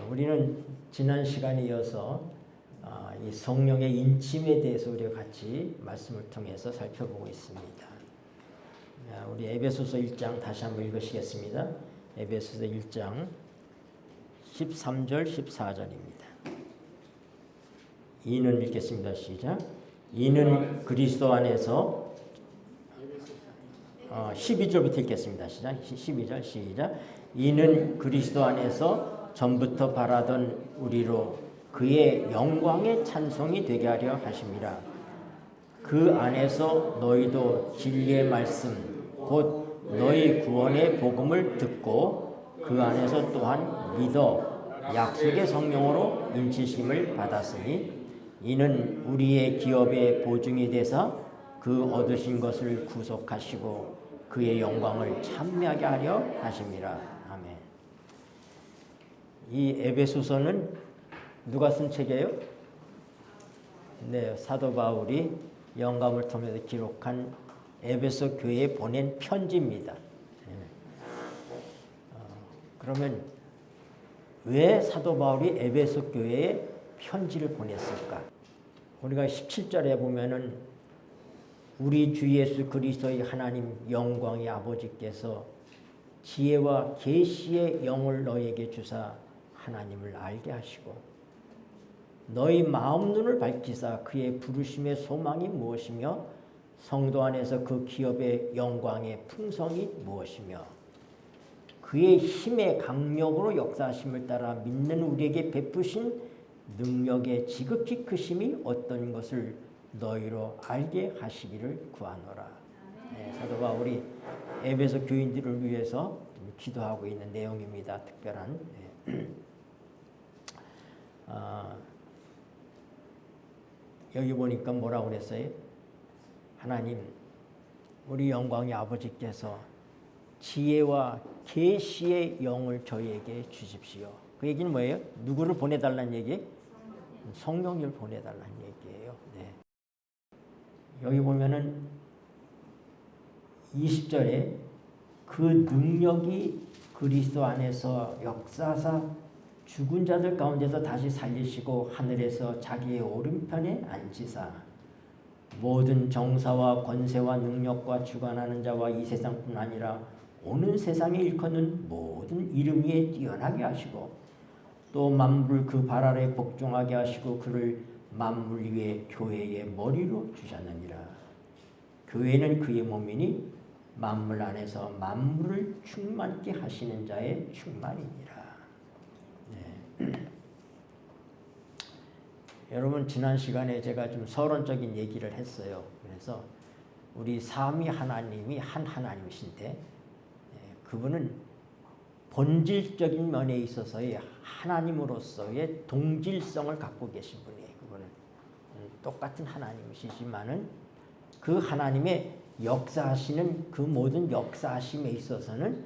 우리는 지난 시간에 이어서 이 성령의 인침에 대해서 우리가 같이 말씀을 통해서 살펴보고 있습니다. 우리 에베소서 1장 다시 한번 읽으시겠습니다. 에베소서 1장 13절 14절입니다. 이는 읽겠습니다. 시작. 이는 그리스도 안에서 12절부터 읽겠습니다. 시작. 12절 시작. 이는 그리스도 안에서 전부터 바라던 우리로 그의 영광의 찬송이 되게 하려 하심이라. 그 안에서 너희도 진리의 말씀 곧 너희 구원의 복음을 듣고 그 안에서 또한 믿어 약속의 성령으로 인치심을 받았으니 이는 우리의 기업의 보증이 되사 그 얻으신 것을 구속하시고 그의 영광을 찬미하게 하려 하심이라. 아멘. 이 에베소서는 누가 쓴 책이에요? 네, 사도 바울이 영감을 통해서 기록한 에베소 교회에 보낸 편지입니다. 그러면 왜 사도 바울이 에베소 교회에 편지를 보냈을까? 우리가 17절에 보면은 우리 주 예수 그리스도의 하나님 영광의 아버지께서 지혜와 계시의 영을 너에게 주사 하나님을 알게 하시고 너희 마음 눈을 밝히사 그의 부르심의 소망이 무엇이며 성도 안에서 그 기업의 영광의 풍성이 무엇이며 그의 힘의 강력으로 역사하심을 따라 믿는 우리에게 베푸신 능력의 지극히 크심이 어떤 것을 너희로 알게 하시기를 구하노라. 네, 사도 바울이 에베소 교인들을 위해서 기도하고 있는 내용입니다. 특별한. 여기 보니까 뭐라고 그랬어요? 하나님, 우리 영광의 아버지께서 지혜와 계시의 영을 저희에게 주십시오. 그 얘기는 뭐예요? 누구를 보내달라는 얘기? 성령을 보내달라는 얘기예요. 네. 여기 보면은 20절에 그 능력이 그리스도 안에서 역사하사 죽은 자들 가운데서 다시 살리시고 하늘에서 자기의 오른편에 앉히사 모든 정사와 권세와 능력과 주관하는 자와 이 세상뿐 아니라 오는 세상에 일컫는 모든 이름 위에 뛰어나게 하시고 또 만물 그 발 아래 복종하게 하시고 그를 만물 위에 교회의 머리로 주셨느니라. 교회는 그의 몸이니 만물 안에서 만물을 충만케 하시는 자의 충만이니라. 네. 여러분 지난 시간에 제가 좀 서론적인 얘기를 했어요. 그래서 우리 삼위 하나님이 한 하나님이신데 그분은 본질적인 면에 있어서의 하나님으로서의 동질성을 갖고 계신 분이에요. 그분은 똑같은 하나님이시지만은 그 하나님의 역사하시는 그 모든 역사하심에 있어서는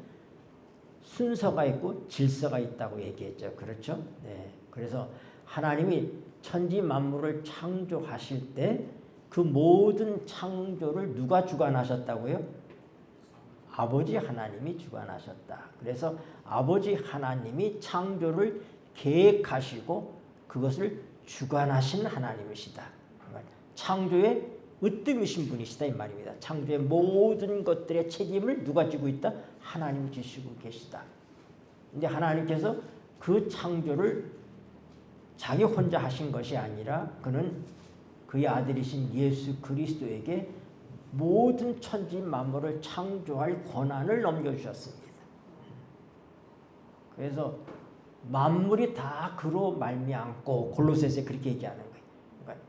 순서가 있고 질서가 있다고 얘기했죠. 그렇죠? 네. 그래서 하나님이 천지 만물을 창조하실 때 그 모든 창조를 누가 주관하셨다고요? 아버지 하나님이 주관하셨다. 그래서 아버지 하나님이 창조를 계획하시고 그것을 주관하신 하나님이시다. 창조의 으뜸이신 분이시다 이 말입니다. 창조의 모든 것들의 책임을 누가 지고 있다? 하나님이 지시고 계시다. 근데 하나님께서 그 창조를 자기 혼자 하신 것이 아니라 그는 그의 아들이신 예수 그리스도에게 모든 천지 만물을 창조할 권한을 넘겨주셨습니다. 그래서 만물이 다 그로 말미암고 골로새서에 그렇게 얘기하는 거예요. 그러니까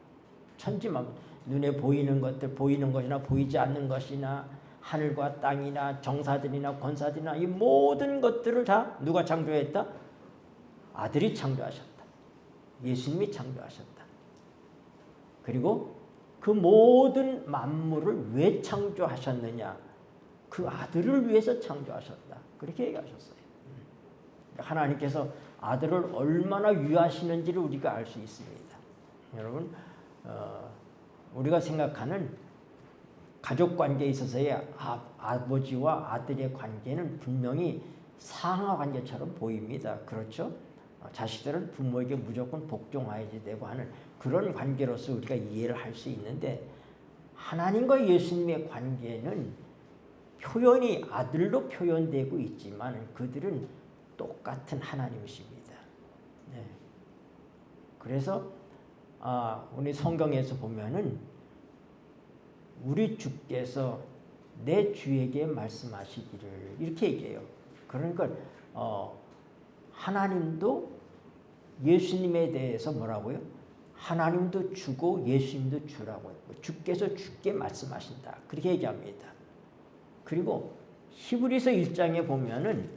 천지 만물, 눈에 보이는 것들, 보이는 것이나 보이지 않는 것이나 하늘과 땅이나 정사들이나 권사들이나 이 모든 것들을 다 누가 창조했다? 아들이 창조하셨다. 예수님이 창조하셨다. 그리고 그 모든 만물을 왜 창조하셨느냐? 그 아들을 위해서 창조하셨다. 그렇게 얘기하셨어요. 하나님께서 아들을 얼마나 위하시는지를 우리가 알 수 있습니다. 여러분, 우리가 생각하는 가족관계에 있어서의 아버지와 아들의 관계는 분명히 상하 관계처럼 보입니다. 그렇죠? 자식들은 부모에게 무조건 복종해야지 되고 하는 그런 관계로서 우리가 이해를 할 수 있는데, 하나님과 예수님의 관계는 표현이 아들로 표현되고 있지만 그들은 똑같은 하나님이십니다. 네. 그래서 우리 성경에서 보면은 우리 주께서 내 주에게 말씀하시기를 이렇게 얘기해요. 그러니까 하나님도 예수님에 대해서 뭐라고요? 하나님도 주고 예수님도 주라고요. 주께서 주께 말씀하신다. 그렇게 얘기합니다. 그리고 히브리서 1장에 보면은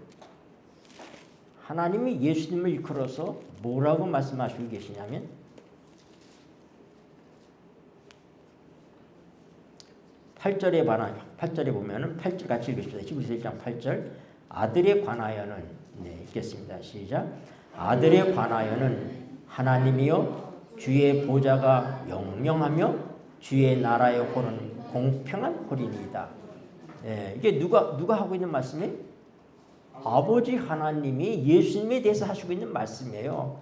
하나님이 예수님을 일컬어서 뭐라고 말씀하시고 계시냐면 8절에 관하여 8절에 보면은 8절 같이 읽읍시다. 히브리서 1장 8절 아들에 관하여는 읽겠습니다. 시작. 아들에 관하여는 하나님이여 주의 보좌가 영영하며 주의 나라의 홀은 공평한 홀이니이다. 이게 누가 하고 있는 말씀이에요? 아버지 하나님이 예수님에 대해서 하시고 있는 말씀이에요.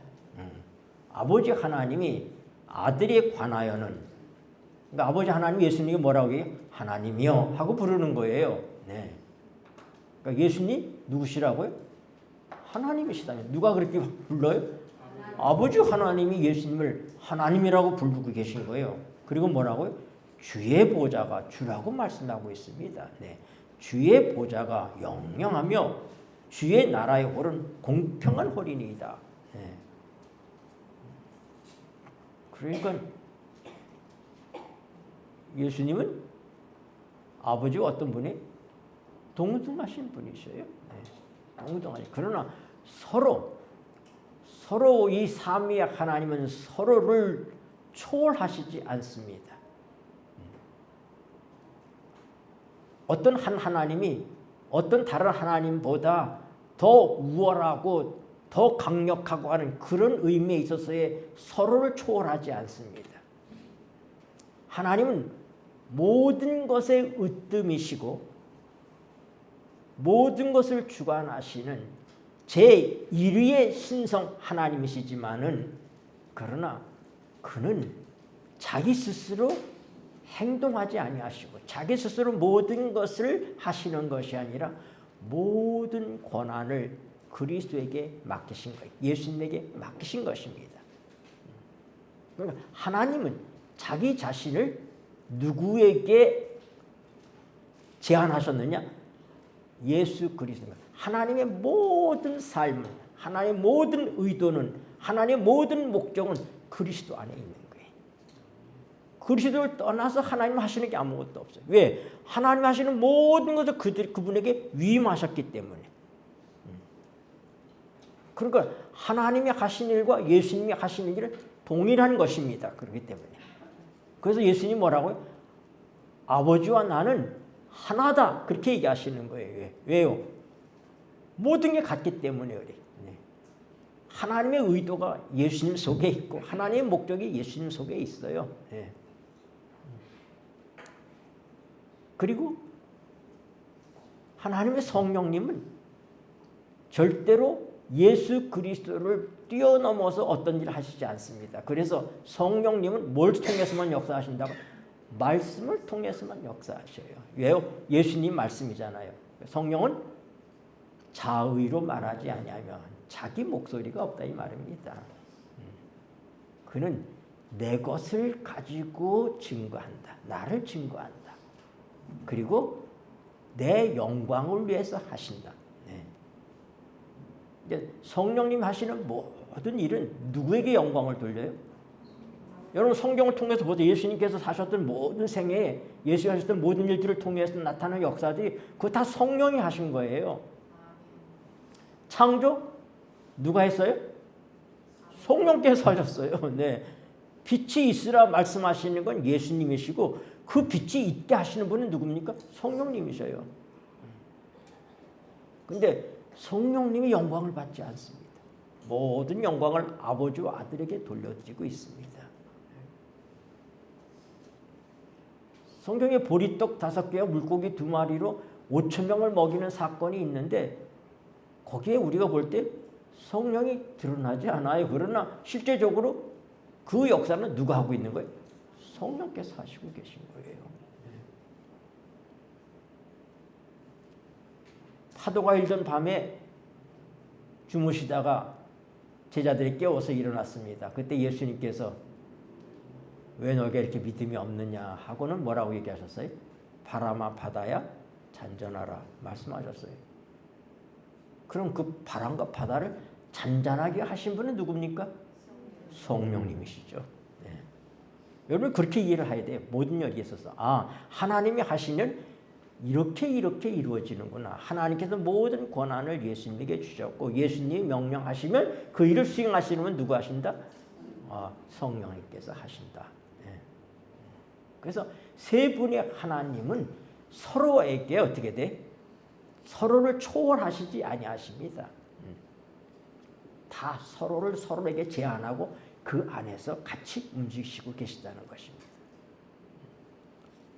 아버지 하나님이 아들에 관하여는, 그러니까 아버지 하나님 예수님이 뭐라고 해요? 하나님이요 하고 부르는 거예요. 네. 그러니까 예수님 누구시라고요? 하나님이시다니. 누가 그렇게 불러요? 아버지 하나님이 예수님을 하나님이라고 부르고 계신 거예요. 그리고 뭐라고요? 주의 보좌가, 주라고 말씀하고 있습니다. 네. 주의 보좌가 영영하며 주의 나라의 홀은 공평한 홀이니이다. 네. 그러니까 예수님은 아버지가 어떤 분이? 동등하신 분이셔요. 네. 동등하신. 그러나 서로 이 삼위의 하나님은 서로를 초월하시지 않습니다. 어떤 한 하나님이 어떤 다른 하나님보다 더 우월하고 더 강력하고 하는 그런 의미에 있어서의 서로를 초월하지 않습니다. 하나님은 모든 것의 으뜸이시고 모든 것을 주관하시는 제1위의 신성 하나님이시지만은, 그러나 그는 자기 스스로 행동하지 아니하시고 자기 스스로 모든 것을 하시는 것이 아니라 모든 권한을 그리스도에게 맡기신 거예요. 예수님에게 맡기신 것입니다. 그러니까 하나님은 자기 자신을 누구에게 제한하셨느냐? 예수 그리스도. 하나님의 모든 삶은, 하나님의 모든 의도는, 하나님의 모든 목적은 그리스도 안에 있는 거예요. 그리스도를 떠나서 하나님 하시는 게 아무것도 없어요. 왜? 하나님 하시는 모든 것을 그분에게 위임하셨기 때문에. 그러니까 하나님이 하신 일과 예수님이 하시는 일은 동일한 것입니다. 그렇기 때문에. 그래서 예수님이 뭐라고요? 아버지와 나는 하나다. 그렇게 얘기하시는 거예요. 왜요? 모든 게 같기 때문에 그래. 하나님의 의도가 예수님 속에 있고 하나님의 목적이 예수님 속에 있어요. 그리고 하나님의 성령님은 절대로 예수 그리스도를 뛰어넘어서 어떤 일을 하시지 않습니다. 그래서 성령님은 뭘 통해서만 역사하신다고? 말씀을 통해서만 역사하셔요. 왜요? 예수님 말씀이잖아요. 성령은 자의로 말하지 아니하면 자기 목소리가 없다 이 말입니다. 그는 내 것을 가지고 증거한다. 나를 증거한다. 그리고 내 영광을 위해서 하신다. 성령님 하시는 모든 일은 누구에게 영광을 돌려요? 여러분 성경을 통해서 보세요. 예수님께서 사셨던 모든 생애에 예수가 하셨던 모든 일들을 통해서 나타나는 역사들이 그거 다 성령이 하신 거예요. 창조 누가 했어요? 성령께서 하셨어요. 네. 빛이 있으라 말씀하시는 건 예수님이시고 그 빛이 있게 하시는 분은 누굽니까? 성령님이셔요. 근데 성령님이 영광을 받지 않습니다. 모든 영광을 아버지와 아들에게 돌려드리고 있습니다. 성경에 보리떡 5개와 물고기 2마리로 5,000명을 먹이는 사건이 있는데 거기에 우리가 볼 때 성령이 드러나지 않아요. 그러나 실제적으로 그 역사는 누가 하고 있는 거예요? 성령께서 하시고 계신 거예요. 파도가 일던 밤에 주무시다가 제자들이 깨워서 일어났습니다. 그때 예수님께서 왜 너에게 이렇게 믿음이 없느냐 하고는 뭐라고 얘기하셨어요? 바람아 바다야 잔잔하라 말씀하셨어요. 그럼 그 바람과 바다를 잔잔하게 하신 분은 누굽니까? 성령님이시죠. 네. 여러분 그렇게 이해를 해야 돼요. 모든 일에 있어서 하나님이 하시면 이렇게 이루어지는구나. 하나님께서 모든 권한을 예수님에게 주셨고 예수님이 명령하시면 그 일을 수행하시는 분 누구 하신다? 성령님께서 하신다. 네. 그래서 세 분의 하나님은 서로에게 어떻게 돼? 서로를 초월하시지 아니하십니다. 다 서로에게 제한하고 그 안에서 같이 움직이시고 계시다는 것입니다.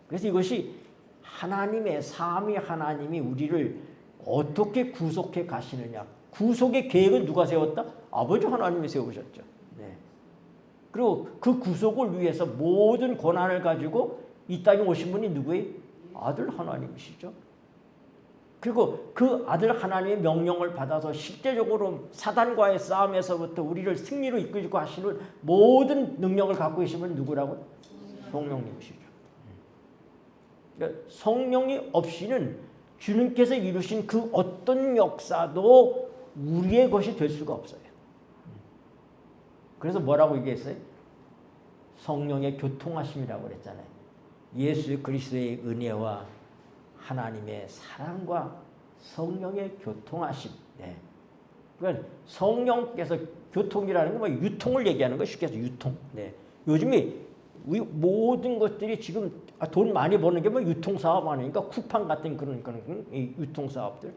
그래서 이것이 하나님의 삼위 하나님이 우리를 어떻게 구속해 가시느냐. 구속의 계획은 누가 세웠다? 아버지 하나님이 세우셨죠. 네. 그리고 그 구속을 위해서 모든 권한을 가지고 이 땅에 오신 분이 누구예요? 아들 하나님이시죠. 그리고 그 아들 하나님의 명령을 받아서 실제적으로 사단과의 싸움에서부터 우리를 승리로 이끌고 하시는 모든 능력을 갖고 계신 분은 누구라고요? 성령님이시죠. 그러니까 성령이 없이는 주님께서 이루신 그 어떤 역사도 우리의 것이 될 수가 없어요. 그래서 뭐라고 얘기했어요? 성령의 교통하심이라고 그랬잖아요. 예수 그리스도의 은혜와 하나님의 사랑과 성령의 교통하심. 네. 그러니까 성령께서 교통이라는 건 뭐 유통을 얘기하는 거 쉽게 해서 유통. 네. 요즘에 모든 것들이 지금 돈 많이 버는 게 뭐 유통사업 아니니까 쿠팡 같은 그런 유통사업들.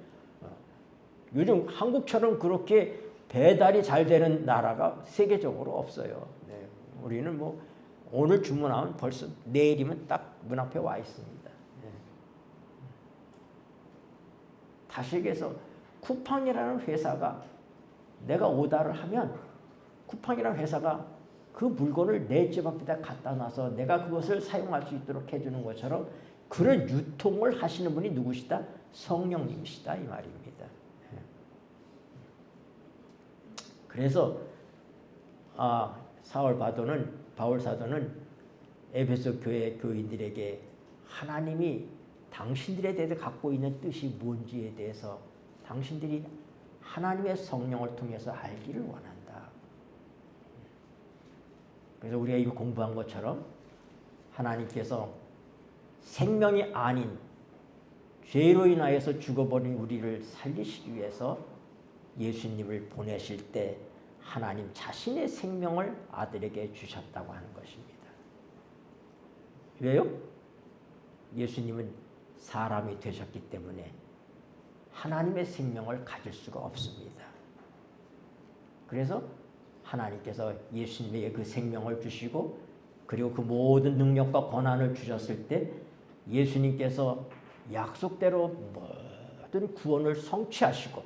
요즘 한국처럼 그렇게 배달이 잘 되는 나라가 세계적으로 없어요. 네. 우리는 뭐 오늘 주문하면 벌써 내일이면 딱 문 앞에 와 있습니다. 네. 다시 얘기해서 쿠팡이라는 회사가 내가 오다를 하면 쿠팡이라는 회사가 그 물건을 내 집 앞에다 갖다 놔서 내가 그것을 사용할 수 있도록 해주는 것처럼 그런 유통을 하시는 분이 누구시다? 성령님이시다 이 말입니다. 그래서 바울 사도는 에베소 교회 교인들에게 하나님이 당신들에 대해서 갖고 있는 뜻이 뭔지에 대해서 당신들이 하나님의 성령을 통해서 알기를 원한다. 그래서 우리가 이거 공부한 것처럼 하나님께서 생명이 아닌 죄로 인하여서 죽어버린 우리를 살리시기 위해서 예수님을 보내실 때 하나님 자신의 생명을 아들에게 주셨다고 하는 것입니다. 왜요? 예수님은 사람이 되셨기 때문에 하나님의 생명을 가질 수가 없습니다. 그래서 하나님께서 예수님에게 그 생명을 주시고 그리고 그 모든 능력과 권한을 주셨을 때 예수님께서 약속대로 모든 구원을 성취하시고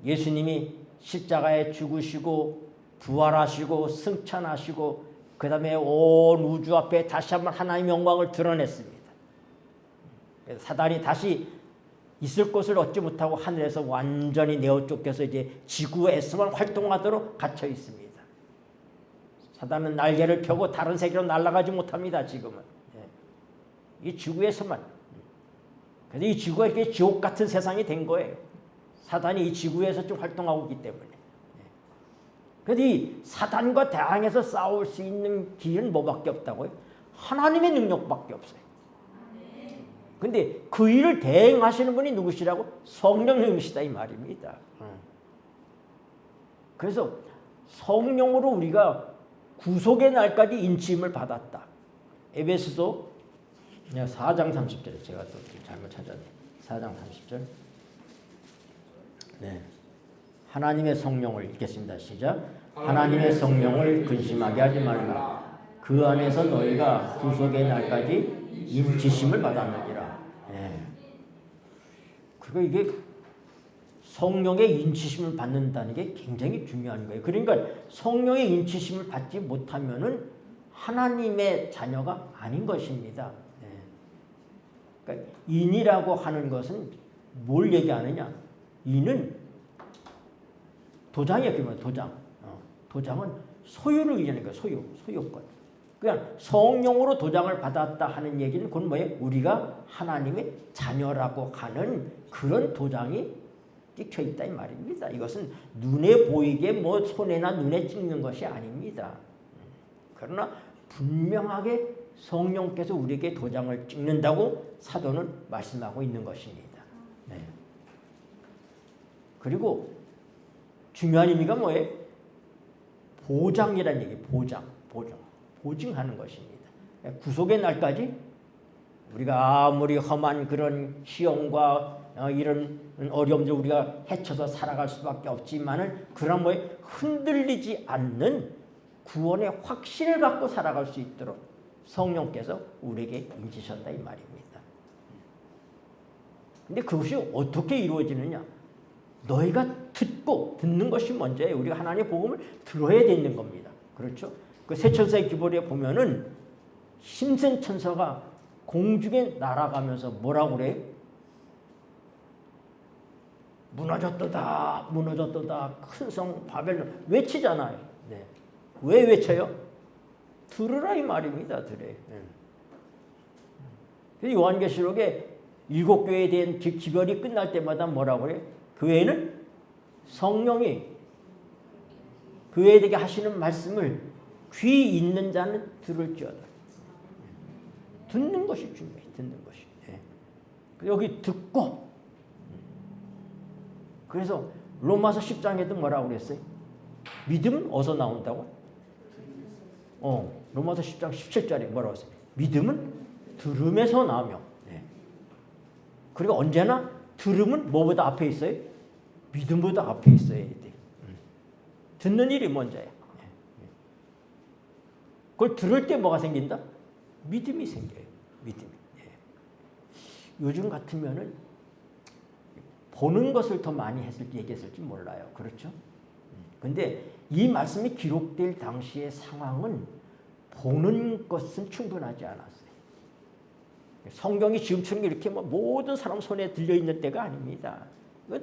예수님이 십자가에 죽으시고 부활하시고 승천하시고 그 다음에 온 우주 앞에 다시 한번 하나님의 영광을 드러냈습니다. 그래서 사단이 다시 있을 곳을 얻지 못하고 하늘에서 완전히 내어 쫓겨서 이제 지구에서만 활동하도록 갇혀 있습니다. 사단은 날개를 펴고 다른 세계로 날아가지 못합니다. 지금은 이 지구에서만. 그래서 이 지구가 이렇게 지옥 같은 세상이 된 거예요. 사단이 이 지구에서 좀 활동하고 있기 때문에. 그래서 이 사단과 대항해서 싸울 수 있는 길은 뭐밖에 없다고요? 하나님의 능력밖에 없어요. 근데 그 일을 대행하시는 분이 누구시라고? 성령님이시다 이 말입니다. 그래서 성령으로 우리가 구속의 날까지 인침을 받았다. 에베소서 4장 30절에 제가 또 잘못 찾았네. 4장 30절. 네. 하나님의 성령을 읽겠습니다. 시작. 하나님의 성령을 근심하게 하지 말라. 그 안에서 너희가 구속의 날까지 인치심을 받았느니라. 네. 그리고 이게 성령의 인치심을 받는다는 게 굉장히 중요한 거예요. 그러니까 성령의 인치심을 받지 못하면은 하나님의 자녀가 아닌 것입니다. 네. 그러니까 인이라고 하는 것은 뭘 얘기하느냐? 인은 도장이에요. 그러면 도장. 도장은 소유를 얘기하는 거예요. 소유권. 그러니까 성령으로 도장을 받았다 하는 얘기는 그건 뭐예요? 우리가 하나님의 자녀라고 하는 그런 도장이 찍혀 있다 이 말입니다. 이것은 눈에 보이게 뭐 손에나 눈에 찍는 것이 아닙니다. 그러나 분명하게 성령께서 우리에게 도장을 찍는다고 사도는 말씀하고 있는 것입니다. 네. 그리고 중요한 의미가 뭐예요? 보장이라는 얘기, 보증하는 것입니다. 구속의 날까지 우리가 아무리 험한 그런 시험과 이런 어려움들 우리가 헤쳐서 살아갈 수밖에 없지만은 그런 뭐에 흔들리지 않는 구원의 확신을 갖고 살아갈 수 있도록 성령께서 우리에게 인치셨다 이 말입니다. 근데 그것이 어떻게 이루어지느냐? 너희가 듣는 것이 먼저예요. 우리가 하나님의 복음을 들어야 되는 겁니다. 그렇죠? 그 새 천사의 기벌에 보면은 힘센 천사가 공중에 날아가면서 뭐라고 그래요? 무너졌도다, 무너졌도다. 큰 성 바벨론 외치잖아요. 네. 왜 외쳐요? 들으라 이 말입니다. 들으래. 네. 요한계시록에 7교회에 대한 기별이 끝날 때마다 뭐라고 해요? 교회는 성령이 교회에게 하시는 말씀을 귀 있는 자는 들을지어다. 듣는 것이 중요해. 듣는 것이. 네. 여기 듣고. 그래서 로마서 10장에도 뭐라고 그랬어요? 믿음은 어디서 나온다고? 로마서 10장 17절에 뭐라고 했어요? 믿음은 들음에서 나오며. 네. 그리고 언제나 들음은 뭐보다 앞에 있어요? 믿음보다 앞에 있어야 돼. 듣는 일이 먼저예요. 그걸 들을 때 뭐가 생긴다? 믿음이 생겨요. 믿음이. 요즘 같으면은 보는 것을 더 많이 얘기했을지 몰라요. 그렇죠? 근데 이 말씀이 기록될 당시의 상황은 보는 것은 충분하지 않았어요. 성경이 지금처럼 이렇게 모든 사람 손에 들려있는 때가 아닙니다.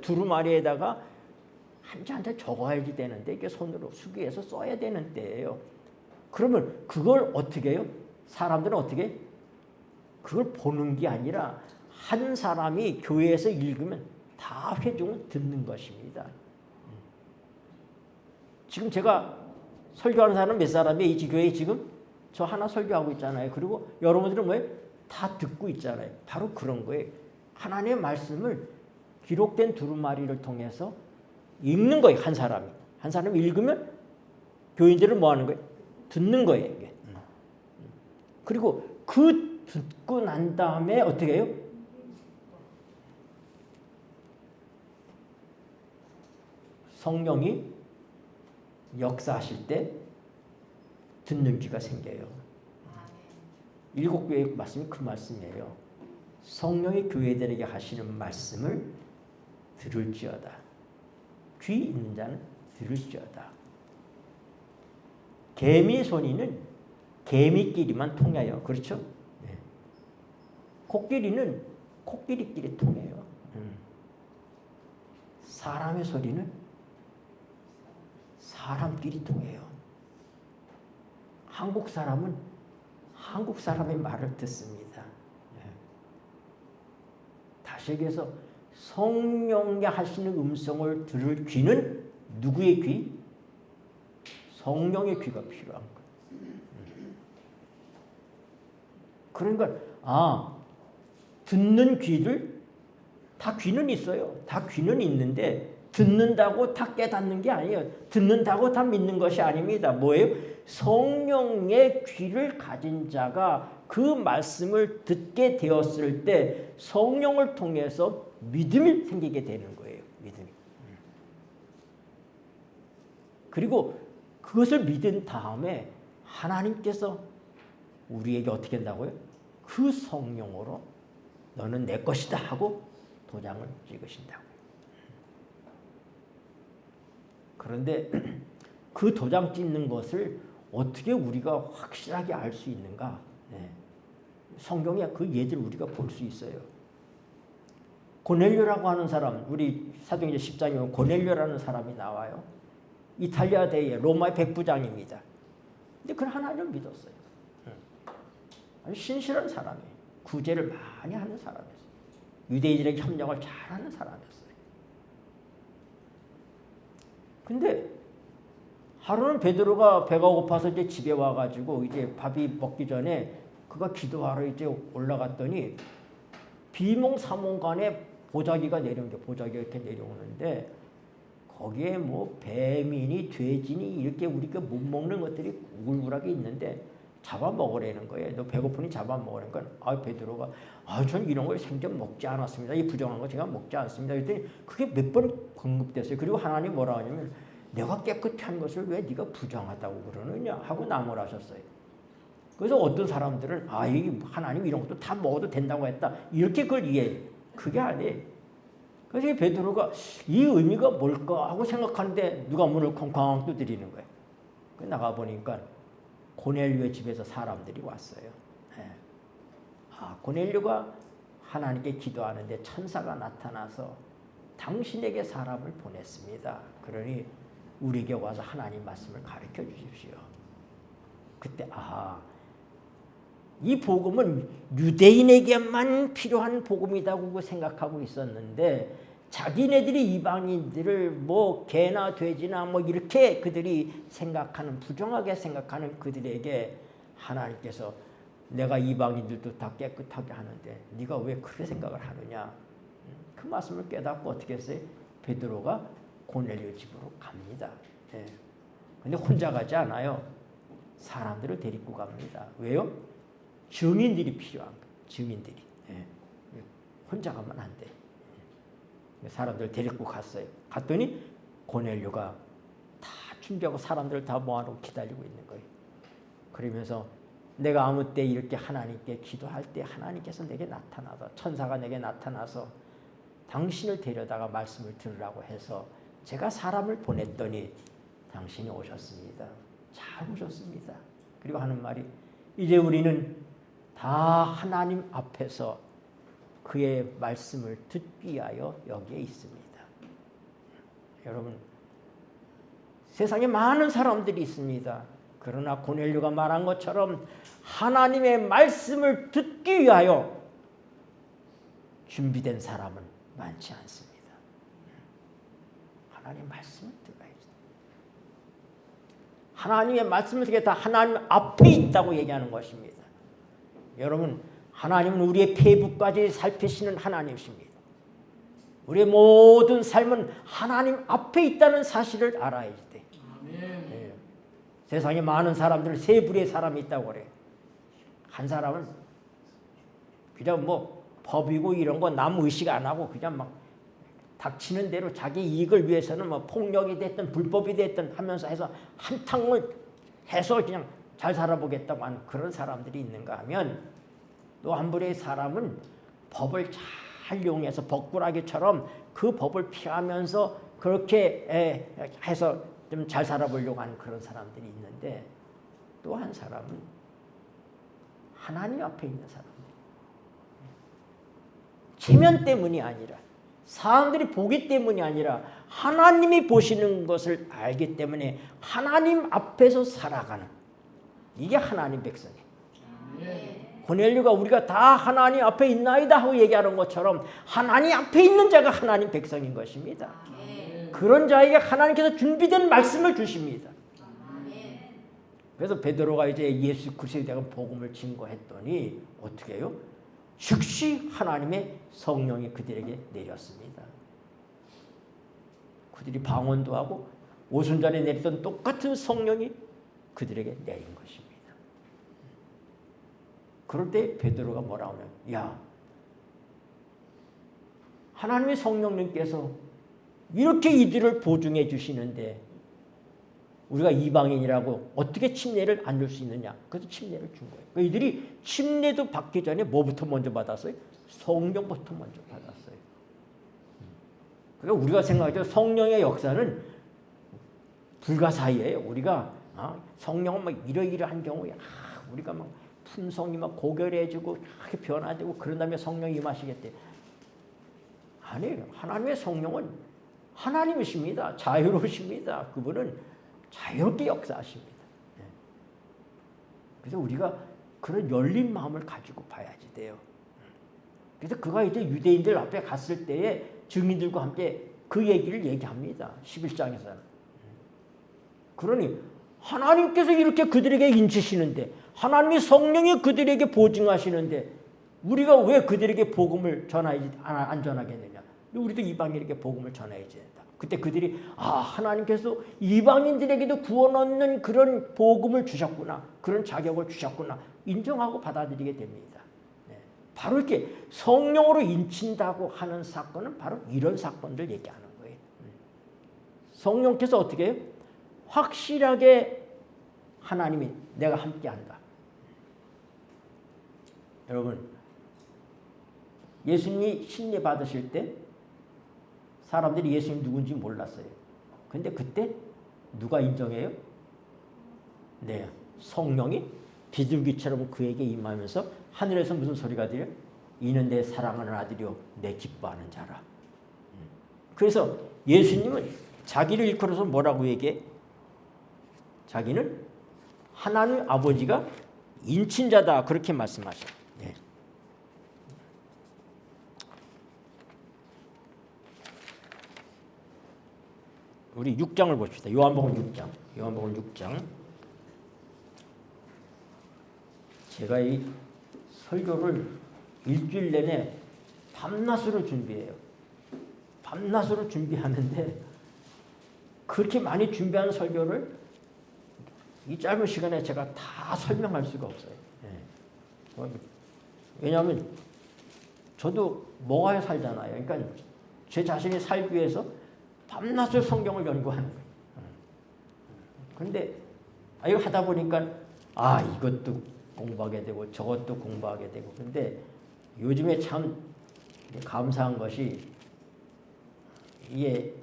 두루마리에다가 한자 한자 적어야지 되는데 이게 손으로 수기해서 써야 되는 때예요. 그러면 그걸 어떻게 해요? 사람들은 어떻게 해요? 그걸 보는 게 아니라 한 사람이 교회에서 읽으면 다 회중을 듣는 것입니다. 지금 제가 설교하는 사람은 몇 사람이에요? 이 교회에 지금 저 하나 설교하고 있잖아요. 그리고 여러분들은 뭐예요? 다 듣고 있잖아요. 바로 그런 거예요. 하나님의 말씀을 기록된 두루마리를 통해서 읽는 거예요. 한 사람이. 한 사람이 읽으면 교인들은 뭐 하는 거예요? 듣는 거예요. 이게. 그리고 그 듣고 난 다음에 어떻게 해요? 성령이 역사하실 때 듣는 귀가 생겨요. 7교회의 말씀이 그 말씀이에요. 성령이 교회들에게 하시는 말씀을 들을지어다. 귀 있는 자는 들을지어다. 개미 소리는 개미끼리만 통해요. 그렇죠? 네. 코끼리는 코끼리끼리 통해요. 사람의 소리는 사람끼리 통해요. 한국 사람은 한국 사람의 말을 듣습니다. 다시 얘기해서 성령이 하시는 음성을 들을 귀는 누구의 귀? 성령의 귀가 필요한 거예요. 그러니까 듣는 귀들 다 귀는 있어요. 다 귀는 있는데 듣는다고 다 깨닫는 게 아니에요. 듣는다고 다 믿는 것이 아닙니다. 뭐예요? 성령의 귀를 가진 자가 그 말씀을 듣게 되었을 때 성령을 통해서 믿음이 생기게 되는 거예요. 믿음이. 그리고 그것을 믿은 다음에 하나님께서 우리에게 어떻게 한다고요? 그 성령으로 너는 내 것이다 하고 도장을 찍으신다고요. 그런데 그 도장 찍는 것을 어떻게 우리가 확실하게 알 수 있는가? 네. 성경에 그 예를 우리가 볼 수 있어요. 고넬료라고 하는 사람, 우리 사도행전 10장에 보면 고넬료라는 사람이 나와요. 이탈리아 대의 로마의 백부장입니다. 근데 그는 하나님을 믿었어요. 아주 신실한 사람이에요. 구제를 많이 하는 사람이었어요. 유대인들에게 협력을 잘하는 사람이었어요. 근데 하루는 베드로가 배가 고파서 이제 집에 와가지고 이제 밥이 먹기 전에 그가 기도하러 이제 올라갔더니 비몽사몽간에 보자기가 내려온 게 보자기가 이렇게 내려오는데 거기에 뭐 뱀이니 돼지니 이렇게 우리가 못 먹는 것들이 우글우글하게 있는데 잡아먹으라는 거예요. 너 배고프니 잡아먹으라는 건. 베드로가 전 이런 걸 생전 먹지 않았습니다. 이 부정한 거 제가 먹지 않습니다. 그랬더니 그게 몇 번 언급됐어요. 그리고 하나님 뭐라 하냐면 내가 깨끗이 한 것을 왜 네가 부정하다고 그러느냐 하고 나무라셨어요. 그래서 어떤 사람들은 이 하나님 이런 것도 다 먹어도 된다고 했다. 이렇게 그걸 이해해요. 그게 아니에요. 그래서 베드로가 이 의미가 뭘까 하고 생각하는데 누가 문을 쾅쾅 두드리는 거예요. 나가보니까 고넬료의 집에서 사람들이 왔어요. 네. 고넬료가 하나님께 기도하는데 천사가 나타나서 당신에게 사람을 보냈습니다. 그러니 우리에게 와서 하나님 말씀을 가르쳐 주십시오. 그때 이 복음은 유대인에게만 필요한 복음이라고 생각하고 있었는데 자기네들이 이방인들을 뭐 개나 돼지나 뭐 이렇게 그들이 생각하는 부정하게 생각하는 그들에게 하나님께서 내가 이방인들도 다 깨끗하게 하는데 네가 왜 그렇게 생각을 하느냐. 그 말씀을 깨닫고 어떻게 했어요? 베드로가 고넬료 집으로 갑니다. 예. 근데 혼자 가지 않아요. 사람들을 데리고 갑니다. 왜요? 증인들이 필요한 거예요. 증인들이. 예. 혼자 가면 안 돼. 사람들 데리고 갔어요. 갔더니 고넬료가 다 준비하고 사람들을 다 모아놓고 기다리고 있는 거예요. 그러면서 내가 아무 때 이렇게 하나님께 기도할 때 하나님께서 내게 나타나서 천사가 내게 나타나서 당신을 데려다가 말씀을 들으라고 해서 제가 사람을 보냈더니 당신이 오셨습니다. 잘 오셨습니다. 그리고 하는 말이 이제 우리는 다 하나님 앞에서 그의 말씀을 듣기 위하여 여기에 있습니다. 여러분 세상에 많은 사람들이 있습니다. 그러나 고넬료가 말한 것처럼 하나님의 말씀을 듣기 위하여 준비된 사람은 많지 않습니다. 하나님의 말씀을 들어야지. 하나님의 말씀을 듣게 다 하나님 앞에 있다고 얘기하는 것입니다. 여러분 하나님은 우리의 폐부까지 살피시는 하나님이십니다. 우리의 모든 삶은 하나님 앞에 있다는 사실을 알아야 돼. 네. 세상에 많은 사람들은 세 부류의 사람이 있다고 그래요. 한 사람은 그냥 뭐 법이고 이런 거 남 의식 안 하고 그냥 막 닥치는 대로 자기 이익을 위해서는 뭐 폭력이 됐든 불법이 됐든 하면서 해서 한탕을 해서 그냥 잘 살아보겠다고 하는 그런 사람들이 있는가 하면 또 한 부류의 사람은 법을 잘 이용해서 법꾸라기처럼 그 법을 피하면서 그렇게 해서 좀 잘 살아보려고 하는 그런 사람들이 있는데 또 한 사람은 하나님 앞에 있는 사람들. 체면 때문이 아니라 사람들이 보기 때문이 아니라 하나님이 보시는 것을 알기 때문에 하나님 앞에서 살아가는 이게 하나님 백성이에요. 고넬료가 우리가 다 하나님 앞에 있나이다 하고 얘기하는 것처럼 하나님 앞에 있는 자가 하나님 백성인 것입니다. 그런 자에게 하나님께서 준비된 말씀을 주십니다. 그래서 베드로가 이제 예수 그리스도에 대한 복음을 증거했더니 어떻게 해요? 즉시 하나님의 성령이 그들에게 내렸습니다. 그들이 방언도 하고 오순절에 내렸던 똑같은 성령이 그들에게 내린 것입니다. 그럴 때 베드로가 뭐라 하면 야 하나님의 성령님께서 이렇게 이들을 보증해 주시는데 우리가 이방인이라고 어떻게 침례를 안 줄 수 있느냐. 그래서 침례를 준 거예요. 그러니까 이들이 침례도 받기 전에 뭐부터 먼저 받았어요? 성령부터 먼저 받았어요. 그러니까 우리가 생각하죠. 성령의 역사는 불가사의예요. 우리가 성령은 막 이러이러한 경우에 우리가 막 품성이 막 고결해지고 이렇게 변화되고 그런 다음에 성령이 임하시겠대. 아니에요. 하나님의 성령은 하나님이십니다. 자유로우십니다. 그분은 자유롭게 역사하십니다. 그래서 우리가 그런 열린 마음을 가지고 봐야지 돼요. 그래서 그가 이제 유대인들 앞에 갔을 때에 증인들과 함께 그 얘기를 얘기합니다. 11장에서는. 그러니 하나님께서 이렇게 그들에게 인치시는데 하나님의 성령이 그들에게 보증하시는데 우리가 왜 그들에게 복음을 안 전하겠느냐. 우리도 이방인에게 복음을 전해야 된다. 그때 그들이 하나님께서 이방인들에게도 구원 얻는 그런 복음을 주셨구나. 그런 자격을 주셨구나. 인정하고 받아들이게 됩니다. 바로 이렇게 성령으로 인친다고 하는 사건은 바로 이런 사건들 얘기하는 거예요. 성령께서 어떻게 해요? 확실하게 하나님이 내가 함께한다. 여러분 예수님이 심리 받으실 때 사람들이 예수님 누군지 몰랐어요. 근데 그때 누가 인정해요? 네, 성령이 비둘기처럼 그에게 임하면서 하늘에서 무슨 소리가 들려? 이는 내 사랑하는 아들이요 내 기뻐하는 자라. 그래서 예수님은 자기를 일컬어서 뭐라고 얘기해? 자기는 하나님 아버지가 인친자다 그렇게 말씀하셔요. 네. 우리 6장을 봅시다. 요한복음 6장. 요한복음 6장. 제가 이 설교를 일주일 내내 밤낮으로 준비해요. 밤낮으로 준비하는데 그렇게 많이 준비한 설교를 이 짧은 시간에 제가 다 설명할 수가 없어요. 네. 왜냐하면 저도 먹어야 살잖아요. 그러니까 제 자신이 살기 위해서 밤낮으로 성경을 연구하는 거예요. 그런데 이거 하다 보니까 이것도 공부하게 되고 저것도 공부하게 되고. 근데 요즘에 참 감사한 것이 이게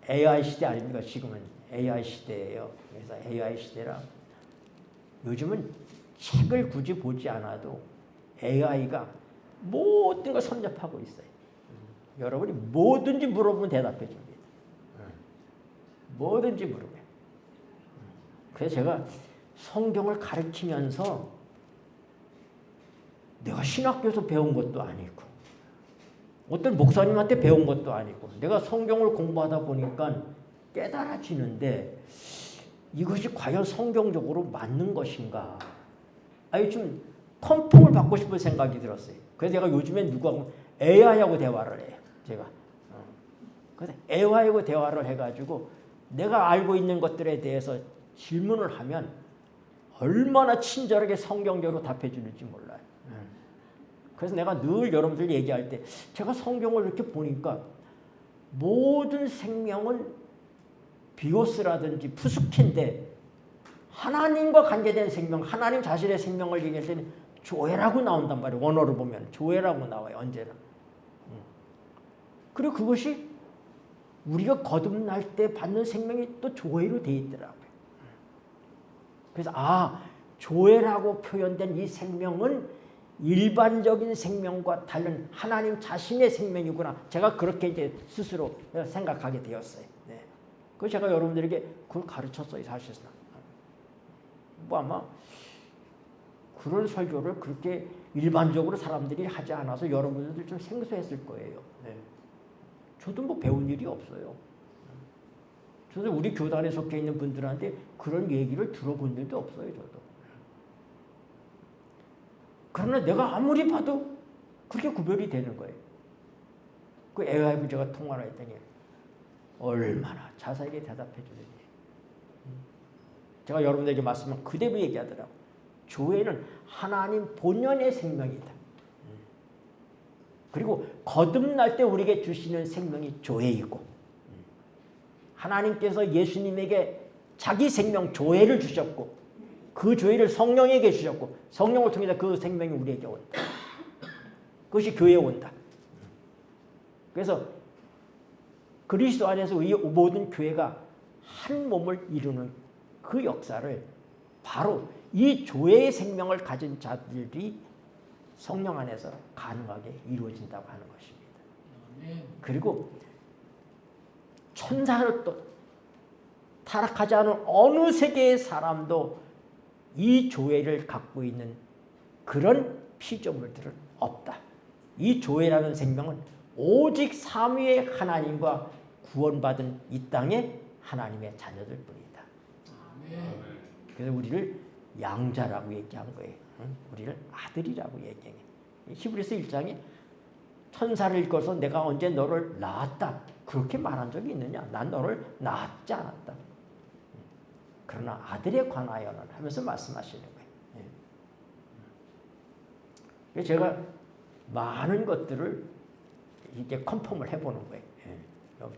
AI 시대 아닙니까? 지금은 AI 시대예요. 그래서 AI 시대라 요즘은 책을 굳이 보지 않아도 AI가 모든 걸 선접하고 있어요. 여러분이 뭐든지 물어보면 대답해 줍니다. 뭐든지 물으면. 그래서 제가 성경을 가르치면서 내가 신학교에서 배운 것도 아니고 어떤 목사님한테 배운 것도 아니고 내가 성경을 공부하다 보니까 깨달아지는데 이것이 과연 성경적으로 맞는 것인가? 좀 컨펌을 받고 싶은 생각이 들었어요. 그래서 제가 요즘엔 누구하고 AI하고 대화를 해요. 제가. 그래서 AI하고 대화를 해가지고 내가 알고 있는 것들에 대해서 질문을 하면 얼마나 친절하게 성경적으로 답해 주는지 몰라요. 그래서 내가 늘 여러분들 얘기할 때 제가 성경을 이렇게 보니까 모든 생명은 비오스라든지 푸스킨데 하나님과 관계된 생명, 하나님 자신의 생명을 얘기할 때는 조에라고 나온단 말이에요. 원어로 보면 조에라고 나와요. 언제나. 그리고 그것이 우리가 거듭날 때 받는 생명이 또 조회로 되어 있더라고요. 그래서 조회라고 표현된 이 생명은 일반적인 생명과 다른 하나님 자신의 생명이구나. 제가 그렇게 이제 스스로 생각하게 되었어요. 네. 그래서 제가 여러분들에게 그걸 가르쳤어요. 사실상. 아마 그런 설교를 그렇게 일반적으로 사람들이 하지 않아서 여러분들 좀 생소했을 거예요. 네. 저도 배운 일이 없어요. 저도 우리 교단에 속해 있는 분들한테 그런 얘기를 들어본 일도 없어요. 저도. 그러나 내가 아무리 봐도 그렇게 구별이 되는 거예요. 그 AI 부제가 통화를 했더니 얼마나 자세하게 대답해 주는지. 제가 여러분들에게 말씀한 그대로 얘기하더라고요. 조회는 하나님 본연의 생명이다. 그리고 거듭날 때 우리에게 주시는 생명이 조회이고 하나님께서 예수님에게 자기 생명 조회를 주셨고 그 조회를 성령에게 주셨고 성령을 통해서 그 생명이 우리에게 온다. 그것이 교회에 온다. 그래서 그리스도 안에서 이 모든 교회가 한 몸을 이루는 그 역사를 바로 이 조회의 생명을 가진 자들이 성령 안에서 가능하게 이루어진다고 하는 것입니다. 그리고 천사를 또 타락하지 않은 어느 세계의 사람도 이 조회를 갖고 있는 그런 피조물들은 없다. 이 조회라는 생명은 오직 삼위의 하나님과 구원받은 이 땅의 하나님의 자녀들 뿐이다. 그래서 우리를 양자라고 얘기한 거예요. 우리를 아들이라고 얘기해. 히브리서 1장에 천사를 읽어서 내가 언제 너를 낳았다 그렇게 말한 적이 있느냐? 난 너를 낳지 않았다. 그러나 아들에 관하여는 하면서 말씀하시는 거예요. 제가 많은 것들을 이제 컨펌을 해보는 거예요.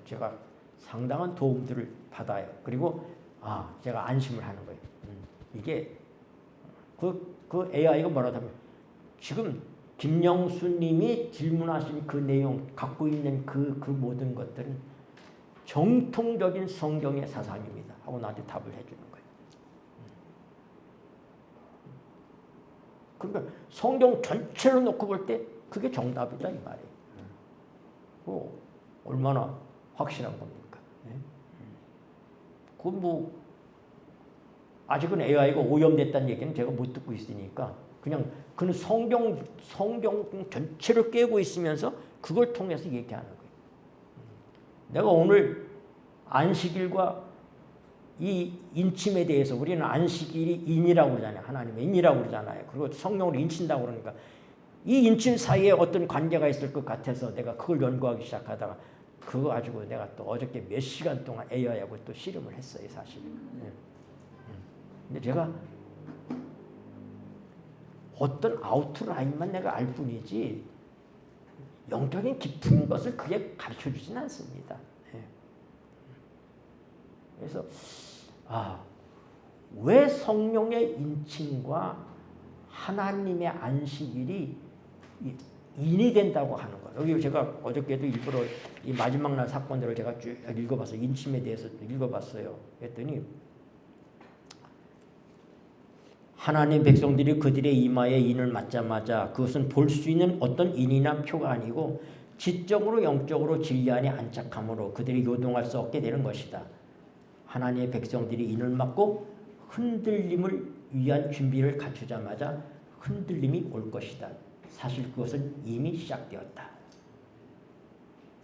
제가 상당한 도움들을 받아요. 그리고 제가 안심을 하는 거예요. 이게 그 AI가 뭐라고 하면 지금 김영수님이 질문하신 그 내용 갖고 있는 그 모든 것들은 정통적인 성경의 사상입니다 하고 나한테 답을 해주는 거예요. 그러니까 성경 전체로 놓고 볼 때 그게 정답이다 이 말이에요. 얼마나 확실한 겁니까? 그건 뭐 아직은 AI가 오염됐다는 얘기는 제가 못 듣고 있으니까 그냥 그는 성경 전체를 깨고 있으면서 그걸 통해서 얘기하는 거예요. 내가 오늘 안식일과 이 인침에 대해서 우리는 안식일이 인이라고 그러잖아요. 하나님의 인이라고 그러잖아요. 그리고 성령으로 인친다고 그러니까 이 인침 사이에 어떤 관계가 있을 것 같아서 내가 그걸 연구하기 시작하다가 그거 가지고 내가 또 어저께 몇 시간 동안 AI하고 또 씨름을 했어요. 사실. 근데 제가 어떤 아웃라인만 내가 알 뿐이지 영적인 깊은 것을 그게 가르쳐주진 않습니다. 그래서 왜 성령의 인침과 하나님의 안식일이 인이 된다고 하는 거예요. 여기 제가 어저께도 일부러 이 마지막 날 사건들을 제가 쭉 읽어봤어요. 인침에 대해서 읽어봤어요. 그랬더니 하나님 백성들이 그들의 이마에 인을 맞자마자 그것은 볼 수 있는 어떤 인이나 표가 아니고 지적으로 영적으로 진리 안에 안착함으로 그들이 요동할 수 없게 되는 것이다. 하나님의 백성들이 인을 맞고 흔들림을 위한 준비를 갖추자마자 흔들림이 올 것이다. 사실 그것은 이미 시작되었다.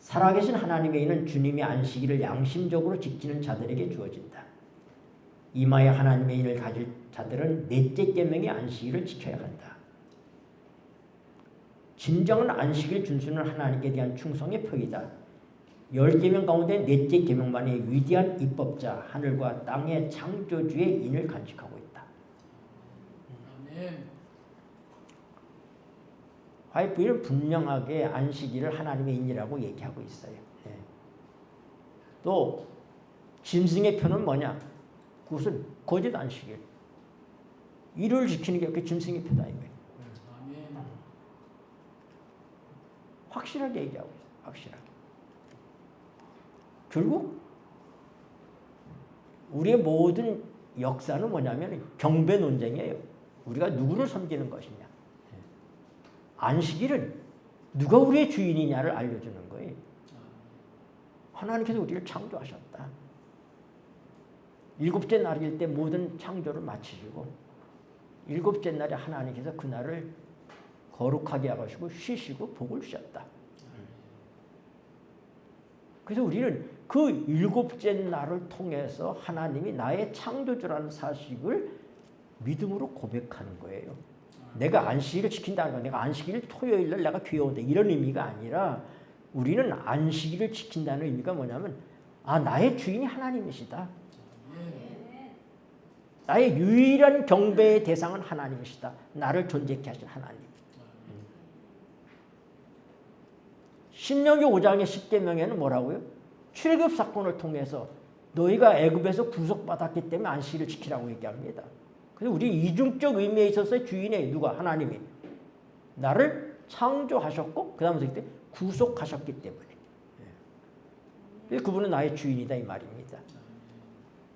살아계신 하나님의 인은 주님의 안식일을 양심적으로 지키는 자들에게 주어진다. 이마에 하나님의 인을 가질 자들은 넷째 계명의 안식일을 지켜야 한다. 진정한 안식일 준수는 하나님께 대한 충성의 표이다. 10계명 가운데 넷째 계명만이 위대한 입법자 하늘과 땅의 창조주의 인을 간직하고 있다. 아멘. 화이프는 분명하게 안식일을 하나님의 인이라고 얘기하고 있어요. 또 짐승의 표는 뭐냐? 그것은 거짓 안식일. 일을 지키는 게 그 짐승의 표다 이거예요. 확실하게 얘기하고 있어요. 확실하게. 결국 우리의 모든 역사는 뭐냐면 경배 논쟁이에요. 우리가 누구를 섬기는 것이냐. 안식일은 누가 우리의 주인이냐를 알려주는 거예요. 하나님께서 우리를 창조하셨다. 7째 날일 때 모든 창조를 마치시고 7째 날에 하나님께서 그날을 거룩하게 하시고 쉬시고 복을 주셨다. 그래서 우리는 그 7째 날을 통해서 하나님이 나의 창조주라는 사실을 믿음으로 고백하는 거예요. 내가 안식일을 지킨다는 건 내가 안식일 토요일날 내가 교회 온다 이런 의미가 아니라 우리는 안식일을 지킨다는 의미가 뭐냐면 나의 주인이 하나님이시다. 나의 유일한 경배의 대상은 하나님이시다. 나를 존재케 하신 하나님. 신명기 5장의 10계명에는 뭐라고요? 출애굽 사건을 통해서 너희가 애굽에서 구속받았기 때문에 안식일을 지키라고 얘기합니다. 그래서 우리 이중적 의미에 있어서 주인의 누가? 하나님이. 나를 창조하셨고 그 다음에 그때 구속하셨기 때문에. 그분은 나의 주인이다 이 말입니다.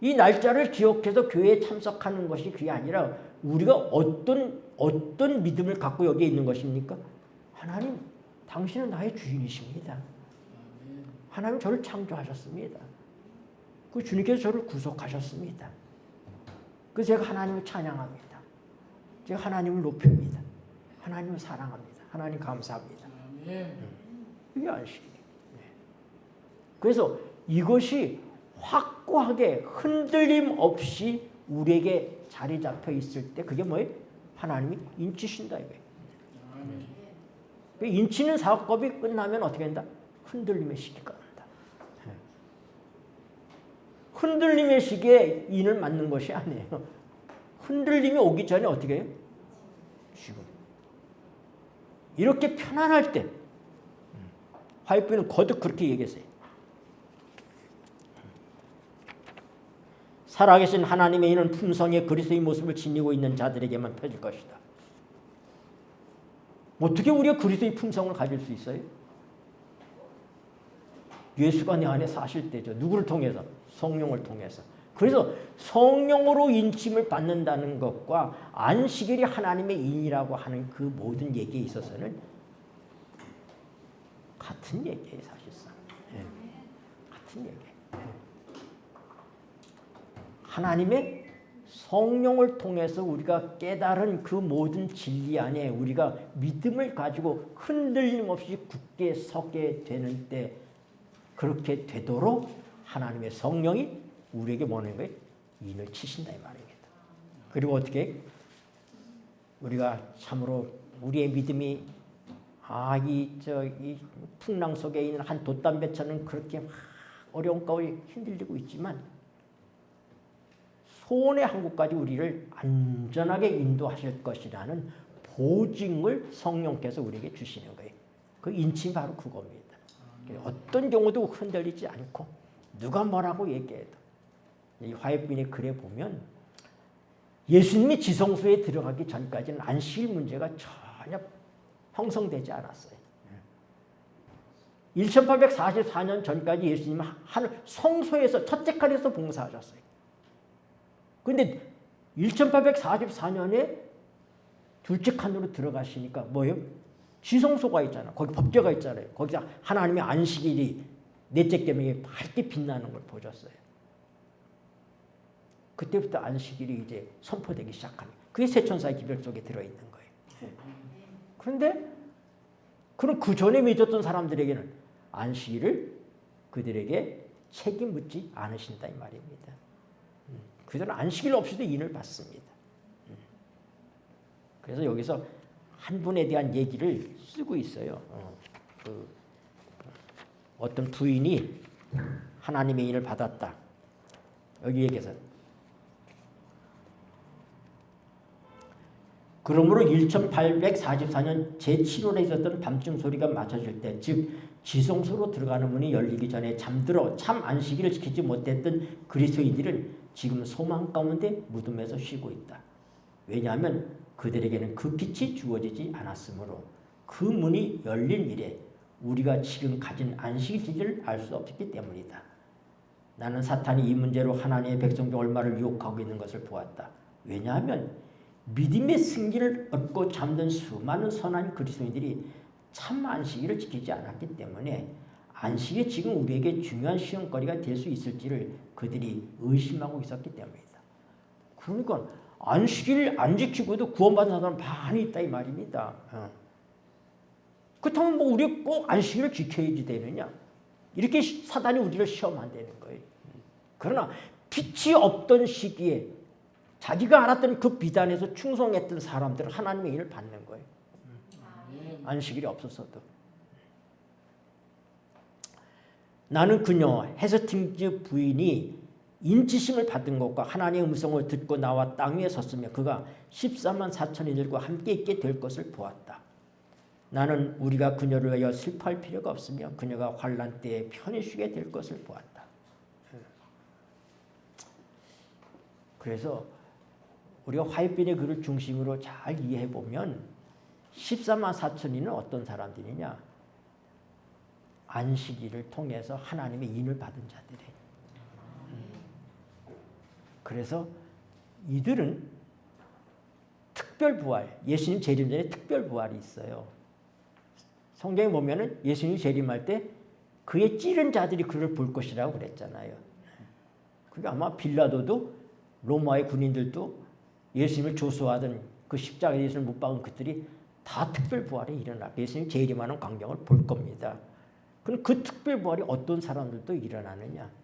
이 날짜를 기억해서 교회에 참석하는 것이 그게 아니라 우리가 어떤 믿음을 갖고 여기에 있는 것입니까? 하나님, 당신은 나의 주인이십니다. 하나님 저를 창조하셨습니다. 그 주님께서 저를 구속하셨습니다. 그래서 제가 하나님을 찬양합니다. 제가 하나님을 높입니다. 하나님을 사랑합니다. 하나님 감사합니다. 이게 안식이에요. 그래서 이것이 확고하게 흔들림 없이 우리에게 자리 잡혀 있을 때 그게 뭐예요? 하나님이 인치신다 이거예요. 인치는 작업이 끝나면 어떻게 된다? 흔들림의 시기가 온다. 흔들림의 시기에 인을 맞는 것이 아니에요. 흔들림이 오기 전에 어떻게 해요? 지금. 이렇게 편안할 때 화이트는 거듭 그렇게 얘기했어요. 살아계신 하나님의 이는 품성의 그리스도의 모습을 지니고 있는 자들에게만 펴질 것이다. 어떻게 우리가 그리스도의 품성을 가질 수 있어요? 예수가 내 안에 사실 때죠. 누구를 통해서? 성령을 통해서. 그래서 성령으로 인침을 받는다는 것과 안식일이 하나님의 인이라고 하는 그 모든 얘기에 있어서는 같은 얘기예요, 사실상. 네. 같은 얘기예요. 하나님의 성령을 통해서 우리가 깨달은 그 모든 진리 안에 우리가 믿음을 가지고 흔들림 없이 굳게 서게 되는 때 그렇게 되도록 하나님의 성령이 우리에게 뭐는 거예요? 인을 치신다 이 말입니다. 그리고 어떻게 우리가 참으로 우리의 믿음이 이 풍랑 속에 있는 한 돛담배처럼 그렇게 막 어려운 가운데 흔들리고 있지만 소원의 한국까지 우리를 안전하게 인도하실 것이라는 보증을 성령께서 우리에게 주시는 거예요. 그 인침이 바로 그겁니다. 어떤 경우도 흔들리지 않고 누가 뭐라고 얘기해도 이 화해빈의 글에 보면 예수님이 지성소에 들어가기 전까지는 안식일 문제가 전혀 형성되지 않았어요. 1844년 전까지 예수님은 하늘 성소에서 첫째 칸에서 봉사하셨어요. 그런데 1844년에 둘째 칸으로 들어가시니까 뭐예요? 지성소가 있잖아요. 거기 법궤가 있잖아요. 거기서 하나님의 안식일이 넷째 계명이 밝게 빛나는 걸 보셨어요. 그때부터 안식일이 이제 선포되기 시작합니다. 그게 세천사의 기별 속에 들어있는 거예요. 그런데 그럼 그 전에 믿었던 사람들에게는 안식일을 그들에게 책임 묻지 않으신다 이 말입니다. 그들은 안식일 없이도 인을 받습니다. 그래서 여기서 한 분에 대한 얘기를 쓰고 있어요. 어떤 부인이 하나님의 인을 받았다. 여기 얘기해서 그러므로 1844년 제7월에 있었던 밤중 소리가 맞춰질 때, 즉 지성소로 들어가는 문이 열리기 전에 잠들어 참 안식일을 지키지 못했던 그리스도인들은 지금 소망 가운데 무덤에서 쉬고 있다. 왜냐하면 그들에게는 그 빛이 주어지지 않았으므로 그 문이 열린 이래 우리가 지금 가진 안식일 진리를 알 수 없기 때문이다. 나는 사탄이 이 문제로 하나님의 백성들 얼마를 유혹하고 있는 것을 보았다. 왜냐하면 믿음의 승기를 얻고 잠든 수많은 선한 그리스도인들이 참 안식일을 지키지 않았기 때문에 안식이 지금 우리에게 중요한 시험거리가 될 수 있을지를 그들이 의심하고 있었기 때문이다. 그러니까 안식일 안 지키고도 구원받은 사람은 많이 있다 이 말입니다. 그렇다면 뭐 우리가 꼭 안식일을 지켜야지 되느냐? 이렇게 사단이 우리를 시험한다는 거예요. 그러나 빛이 없던 시기에 자기가 알았던 그 비단에서 충성했던 사람들은 하나님의 일을 받는 거예요. 안식일이 없었어도. 나는 그녀 헤스팅즈 부인이 인치심을 받은 것과 하나님의 음성을 듣고 나와 땅 위에 섰으며 그가 14만 4천인들과 함께 있게 될 것을 보았다. 나는 우리가 그녀를 위하여 슬퍼할 필요가 없으며 그녀가 환난 때에 편히 쉬게 될 것을 보았다. 그래서 우리가 화이트빈의 글을 중심으로 잘 이해해 보면 14만 4천인은 어떤 사람들이냐? 안식일을 통해서 하나님의 인을 받은 자들이에요. 그래서 이들은 특별 부활, 예수님 재림 전에 특별 부활이 있어요. 성경에 보면은 예수님 재림할 때 그의 찌른 자들이 그를 볼 것이라고 그랬잖아요. 그게 아마 빌라도도 로마의 군인들도 예수님을 조소하던 그 십자가에 예수님을 못 박은 그들이 다 특별 부활에 일어나 예수님 재림하는 광경을 볼 겁니다. 그럼 그 특별 부활이 어떤 사람들도 일어나느냐?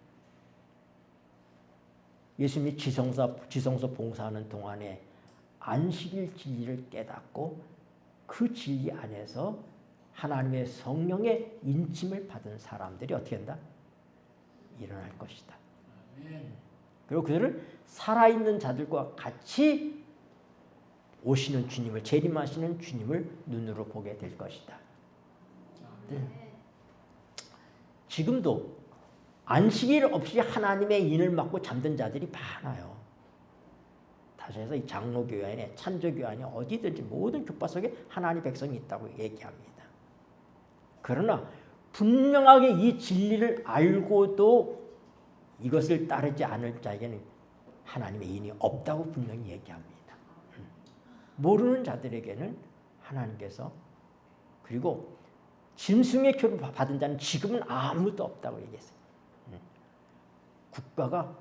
예수님이 지성소 봉사하는 동안에 안식일 진리를 깨닫고 그 진리 안에서 하나님의 성령의 인침을 받은 사람들이 어떻게 한다? 일어날 것이다. 그리고 그들을 살아있는 자들과 같이 오시는 주님을, 재림하시는 주님을 눈으로 보게 될 것이다. 네. 지금도 안식일 없이 하나님의 인을 맡고 잠든 자들이 많아요. 다시 해서 이 장로교회 안에, 찬조교회 안에 어디든지 모든 교파 속에 하나님의 백성이 있다고 얘기합니다. 그러나 분명하게 이 진리를 알고도 이것을 따르지 않을 자에게는 하나님의 인이 없다고 분명히 얘기합니다. 모르는 자들에게는 하나님께서, 그리고 짐승의 표를 받은 자는 지금은 아무도 없다고 얘기했어요. 국가가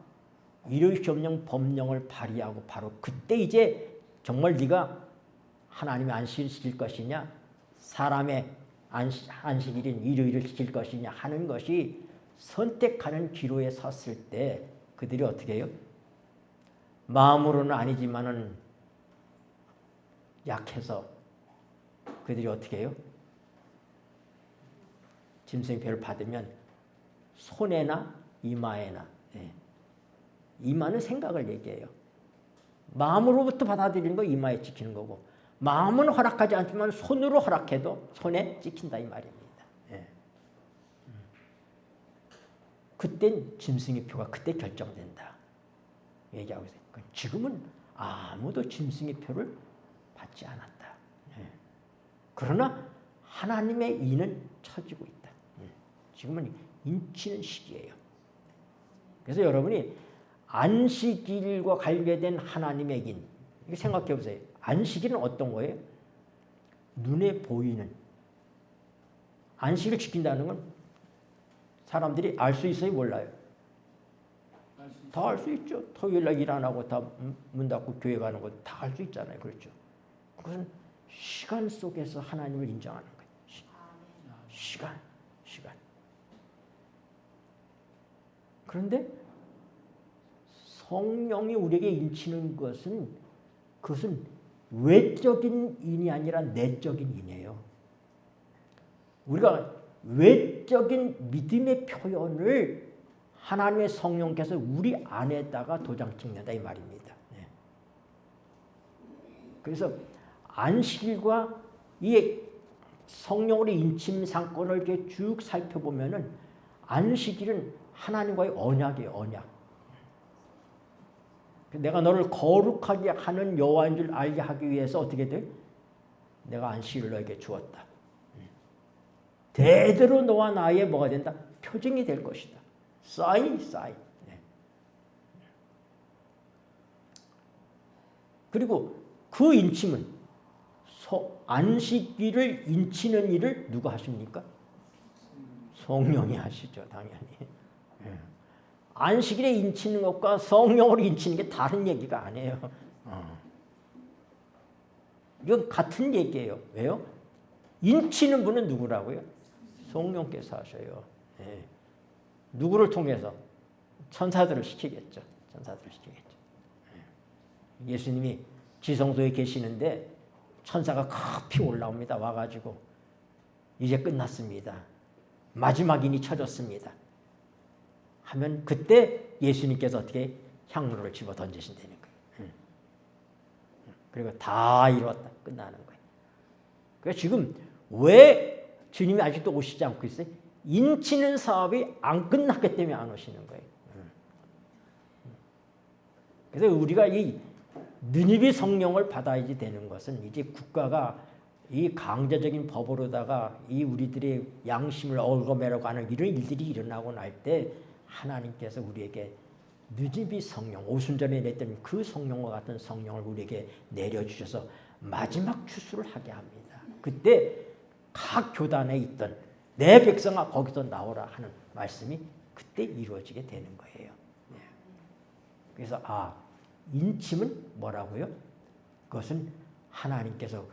일요일경영 법령을 발의하고 바로 그때 이제 정말 네가 하나님의 안식일을 지킬 것이냐, 사람의 안식일인 일요일을 지킬 것이냐 하는 것이 선택하는 기로에 섰을 때 그들이 어떻게 해요? 마음으로는 아니지만은 약해서 그들이 어떻게 해요? 짐승의 표를 받으면 손에나 이마에나, 이마는 생각을 얘기해요. 마음으로부터 받아들이는 거 이마에 찍히는 거고, 마음은 허락하지 않지만 손으로 허락해도 손에 찍힌다 이 말입니다. 그땐 짐승의 표가 그때 결정된다 얘기하고 있어요. 지금은 아무도 짐승의 표를 받지 않았다. 그러나 하나님의 인은 쳐지고 있다. 지금은 인치는 시기예요. 그래서 여러분이 안식일과 관계된 하나님의 인, 이거 생각해 보세요. 안식일은 어떤 거예요? 눈에 보이는. 안식을 지킨다는 건 사람들이 알 수 있어요? 몰라요? 다 알 수 있죠. 토요일날 일 안 하고 다 문 닫고 교회 가는 거 다 알 수 있잖아요. 그렇죠? 그것은 시간 속에서 하나님을 인정하는 거예요. 시간. 그런데 성령이 우리에게 인치는 것은 그것은 외적인 인이 아니라 내적인 인이에요. 우리가 외적인 믿음의 표현을 하나님의 성령께서 우리 안에다가 도장 찍는다 이 말입니다. 그래서 안식일과 이 성령으로 인침 사건을 이렇게 쭉 살펴보면은 안식일은 하나님과의 언약이에요, 언약. 내가 너를 거룩하게 하는 여호와인 줄 알게 하기 위해서 어떻게 돼? 내가 안식일을 너에게 주었다. 대대로 너와 나의 뭐가 된다? 표징이 될 것이다. 사인. 그리고 그 인침은 안식일을 인치는 일을 누가 하십니까? 성령이 하시죠, 당연히. 안식일에 인치는 것과 성령으로 인치는 게 다른 얘기가 아니에요. 이건 같은 얘기예요. 왜요? 인치는 분은 누구라고요? 성령께서 하셔요. 누구를 통해서? 천사들을 시키겠죠. 예수님이 지성소에 계시는데 천사가 급히 올라옵니다. 와가지고 이제 끝났습니다. 마지막 인이 쳐졌습니다. 하면 그때 예수님께서 어떻게 향로를 집어 던지신다는 거예요. 그리고 다 이루었다. 끝나는 거예요. 그래서 지금 왜 주님이 아직도 오시지 않고 있어요? 인치는 사업이 안 끝났기 때문에 안 오시는 거예요. 그래서 우리가 이 느니비 성령을 받아야지 되는 것은 이제 국가가 이 강제적인 법으로다가 이 우리들의 양심을 얽어매려고 하는 이런 일들이 일어나고 날 때 하나님께서 우리에게 느지비 성령, 오순절에 냈던 그 성령과 같은 성령을 우리에게 내려주셔서 마지막 추수를 하게 합니다. 그때 각 교단에 있던 내 백성아 거기서 나오라 하는 말씀이 그때 이루어지게 되는 거예요. 그래서 인침은 뭐라고요? 그것은 하나님께서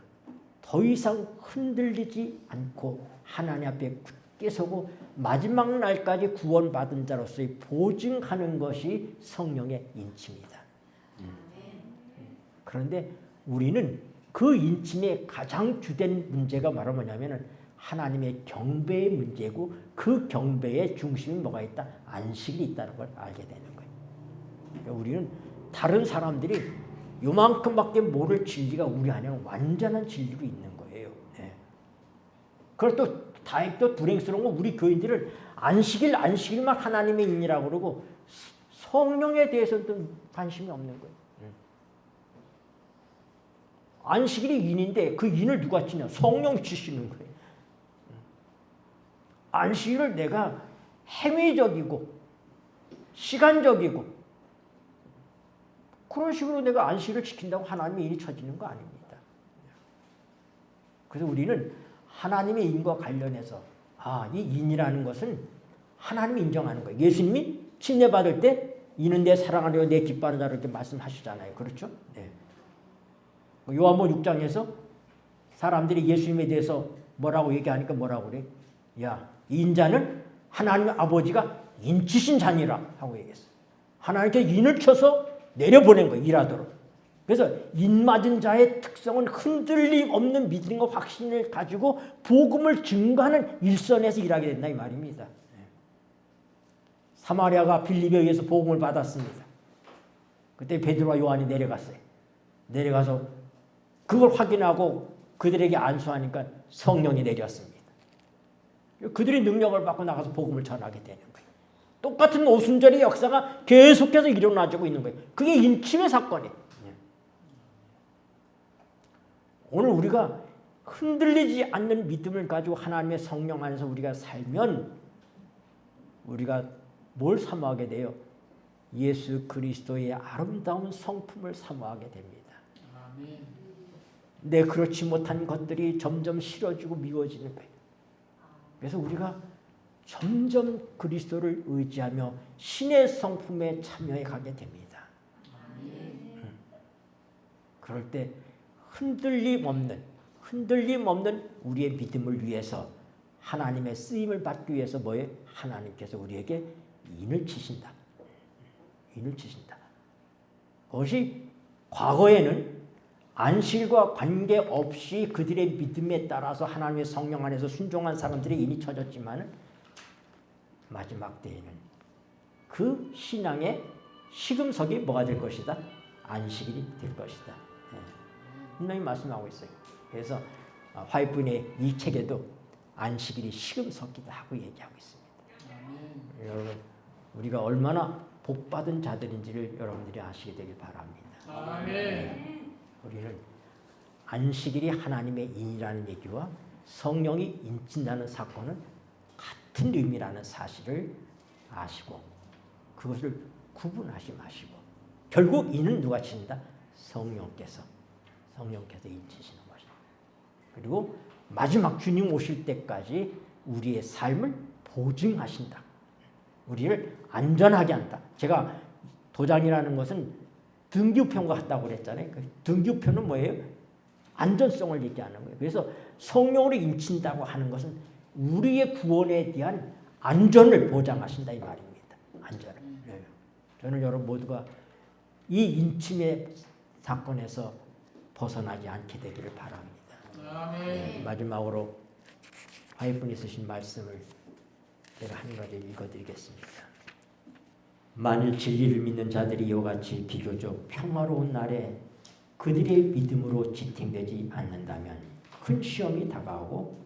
더 이상 흔들리지 않고 하나님 앞에 굳게 서고 마지막 날까지 구원받은 자로서의 보증하는 것이 성령의 인침이다. 그런데 우리는 그 인침의 가장 주된 문제가 바로 뭐냐면은 하나님의 경배의 문제고 그 경배의 중심이 뭐가 있다? 안식이 있다는 걸 알게 되는 거예요. 그러니까 우리는 다른 사람들이 요만큼밖에 모를 진리가 우리 안에는 완전한 진리로 있는 거예요. 그걸 또 불행스러운 건 우리 교인들은 안식일만 하나님의 인이라고 그러고 성령에 대해서는 관심이 없는 거예요. 안식일이 인인데 그 인을 누가 치냐? 성령이 치시는 거예요. 안식일을 내가 행위적이고 시간적이고 그런 식으로 내가 안식일을 지킨다고 하나님의 인이 쳐지는 거 아닙니다. 그래서 우리는 하나님의 인과 관련해서 이 인이라는 것은 하나님이 인정하는 거예요. 예수님이 침례받을 때 이는 내 사랑하려 내 기뻐하는 자를 이렇게 말씀하시잖아요. 그렇죠? 네. 요한복음 6장에서 사람들이 예수님에 대해서 뭐라고 얘기하니까 뭐라고 그래? 야, 이 인자는 하나님 아버지가 인치신 자니라 하고 얘기했어요. 하나님께서 인을 쳐서 내려보낸 거예요. 일하도록. 그래서 인 맞은 자의 특성은 흔들림 없는 믿음과 확신을 가지고 복음을 증거하는 일선에서 일하게 된다 이 말입니다. 사마리아가 빌립에 의해서 복음을 받았습니다. 그때 베드로와 요한이 내려갔어요. 내려가서 그걸 확인하고 그들에게 안수하니까 성령이 내렸습니다. 그들이 능력을 받고 나가서 복음을 전하게 되는 거예요. 똑같은 오순절의 역사가 계속해서 일어나지고 있는 거예요. 그게 인침의 사건이에요. 오늘 우리가 흔들리지 않는 믿음을 가지고 하나님의 성령 안에서 우리가 살면 우리가 뭘 사모하게 돼요? 예수 그리스도의 아름다운 성품을 사모하게 됩니다. 아멘. 내 그렇지 못한 것들이 점점 싫어지고 미워지는 거예요. 그래서 우리가 점점 그리스도를 의지하며 신의 성품에 참여해 가게 됩니다. 그럴 때 흔들림 없는 우리의 믿음을 위해서 하나님의 쓰임을 받기 위해서 뭐예요? 하나님께서 우리에게 인을 치신다. 인을 치신다. 그것이 과거에는 안식일과 관계없이 그들의 믿음에 따라서 하나님의 성령 안에서 순종한 사람들의 인이 쳐졌지만 마지막 때에는 그 신앙의 시금석이 뭐가 될 것이다? 안식일이 될 것이다. 분명히 말씀하고 있어요. 그래서 화이트의 이 책에도 안식일이 시금석이다 하고 얘기하고 있습니다. 여러분 우리가 얼마나 복받은 자들인지를 여러분들이 아시게 되길 바랍니다. 우리는 안식일이 하나님의 인이라는 얘기와 성령이 인친다는 사건은 같은 의미라는 사실을 아시고 그것을 구분하지 마시고 결국 인은 누가 치는다? 성령께서 인치시는 것입니다. 그리고 마지막 주님 오실 때까지 우리의 삶을 보증하신다. 우리를 안전하게 한다. 제가 도장이라는 것은 등기우표와 같다고 그랬잖아요. 그 등기우표는 뭐예요? 안전성을 얘기하는 거예요. 그래서 성령으로 인친다고 하는 것은 우리의 구원에 대한 안전을 보장하신다 이 말입니다. 안전을. 저는 여러분 모두가 이 인침의 사건에서 벗어나지 않게 되기를 바랍니다. 마지막으로 화이트분이 쓰신 말씀을 제가 한 가지 읽어드리겠습니다. 만일 진리를 믿는 자들이 이와 같이 비교적 평화로운 날에 그들의 믿음으로 지탱되지 않는다면 큰 시험이 다가오고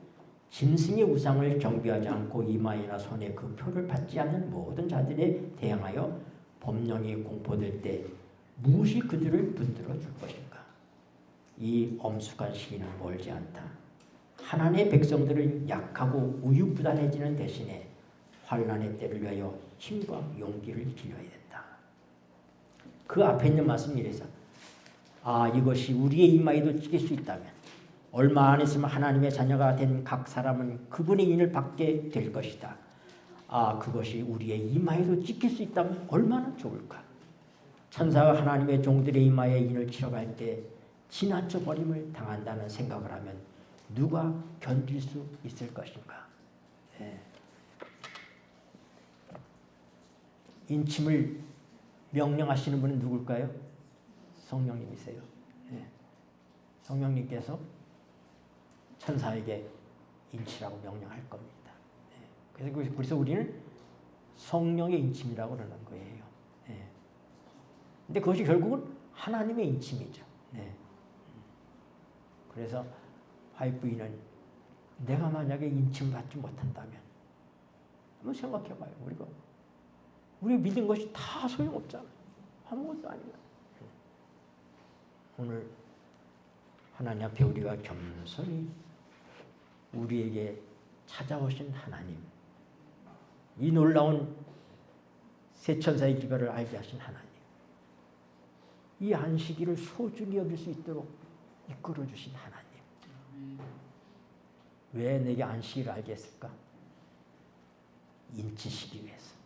짐승의 우상을 경배하지 않고 이마이나 손에 그 표를 받지 않는 모든 자들에 대항하여 법령이 공포될 때 무엇이 그들을 붙들어 줄 것인가? 이 엄숙한 시기는 멀지 않다. 하나님의 백성들은 약하고 우유부단해지는 대신에 환난의 때를 위하여 힘과 용기를 길러야 된다. 그 앞에 있는 말씀이 이래서 이것이 우리의 이마에도 찍힐 수 있다면 얼마 안 있으면 하나님의 자녀가 된 각 사람은 그분의 인을 받게 될 것이다. 그것이 우리의 이마에도 찍힐 수 있다면 얼마나 좋을까. 천사가 하나님의 종들의 이마에 인을 치러갈 때 지나쳐 버림을 당한다는 생각을 하면 누가 견딜 수 있을 것인가. 네. 인침을 명령하시는 분은 누굴까요? 성령님이세요. 네. 성령님께서 천사에게 인치라고 명령할 겁니다. 네. 그래서 우리는 성령의 인침이라고 그러는 거예요. 네. 근데 그것이 결국은 하나님의 인침이죠. 네. 그래서 화이트부인은 내가 만약에 인침을 받지 못한다면 한번 생각해봐요. 우리 믿은 것이 다 소용없잖아요. 아무것도 아니야. 오늘 하나님 앞에 우리가 겸손히 우리에게 찾아오신 하나님, 이 놀라운 세 천사의 기별을 알게 하신 하나님, 이 안식일을 소중히 여길 수 있도록 이끌어 주신 하나님, 왜 내게 안식일을 알게 했을까? 인치시기 위해서.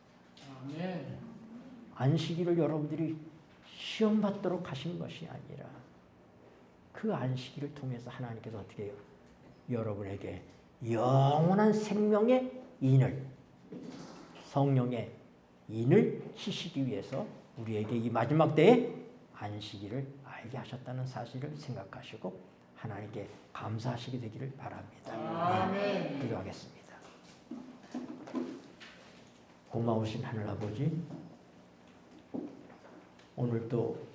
안식일을 여러분들이 시험 받도록 하신 것이 아니라 그 안식일을 통해서 하나님께서 어떻게 해요? 여러분에게 영원한 생명의 인을, 성령의 인을 치시기 위해서 우리에게 이 마지막 때에 안식일을 알게 하셨다는 사실을 생각하시고 하나님께 감사하시게 되기를 바랍니다. 아멘. 기도하겠습니다. 고마우신 하늘아버지, 오늘도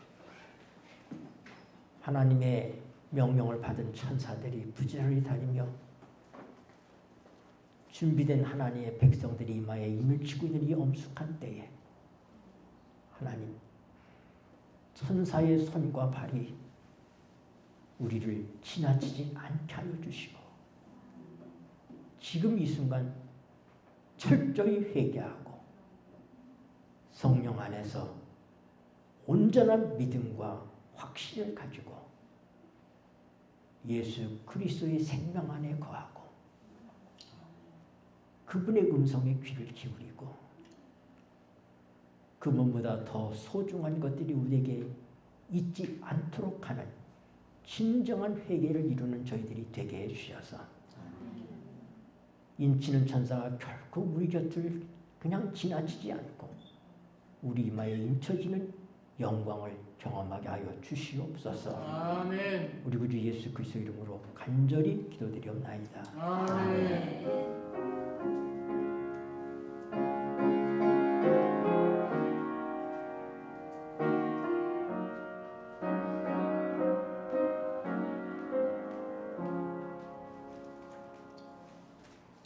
하나님의 명령을 받은 천사들이 부지런히 다니며 준비된 하나님의 백성들이 이마에 인을 치고 있는 이 엄숙한 때에 하나님, 천사의 손과 발이 우리를 지나치지 않게 하여 주시고 지금 이 순간 철저히 회개하고 성령 안에서 온전한 믿음과 확신을 가지고 예수 그리스도의 생명 안에 거하고 그분의 음성에 귀를 기울이고 그 무엇보다 더 소중한 것들이 우리에게 잊지 않도록 하는 진정한 회개를 이루는 저희들이 되게 해주셔서 인치는 천사가 결코 우리 곁을 그냥 지나치지 않고 우리 이마에 인쳐지는 영광을 경험하게 하여 주시옵소서. 아멘. 우리 구주 예수 그리스도 이름으로 간절히 기도드리옵나이다. 아멘.